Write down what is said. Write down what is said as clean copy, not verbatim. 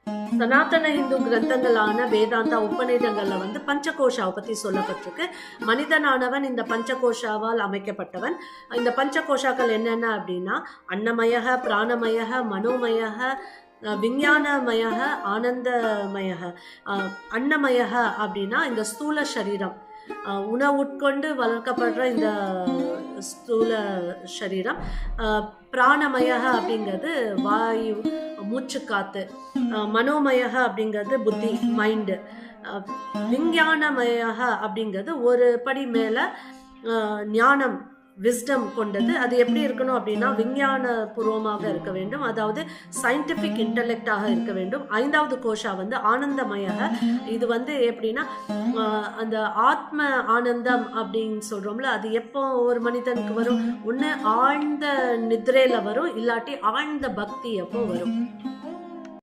சனாதன இந்து கிரந்தங்களான வேதாந்தா உபநிடங்கள்ல வந்து பஞ்சகோஷாவை பத்தி சொல்லப்பட்டிருக்கு. மனிதனானவன் இந்த பஞ்சகோஷாவால் அமைக்கப்பட்டவன். இந்த பஞ்சகோஷாக்கள் என்னென்ன அப்படின்னா அன்னமயக, பிராணமயக, மனோமயக, விஞ்ஞானமயக, ஆனந்தமயக. அன்னமயக அப்படின்னா இந்த ஸ்தூல சரீரம், உணவு உட்கொண்டு வளர்க்கப்படுற இந்த ஸ்தூல சரீரம். பிராணமயக அப்படிங்கிறது வாயு, மூச்சுக்காத்து. மனோமயக அப்படிங்கிறது புத்தி, மைண்டு. விஞ்ஞானமயக அப்படிங்கிறது ஒரு படி மேல ஞானம், விஸ்டம் கொண்டது. அது எப்படி இருக்கணும் அப்படின்னா விஞ்ஞான பூர்வமாக இருக்க வேண்டும், அதாவது சயின்டிஃபிக் இன்டலெக்டாக இருக்க வேண்டும். 5வது கோஷா வந்து ஆனந்தமயக. இது வந்து எப்படின்னா அந்த ஆத்ம ஆனந்தம் அப்படின்னு சொல்றோம்ல, அது எப்போ ஒரு மனிதனுக்கு வரும்? ஒன்று ஆழ்ந்த நித்ரையில வரும், இல்லாட்டி ஆழ்ந்த பக்தி எப்போ வரும்.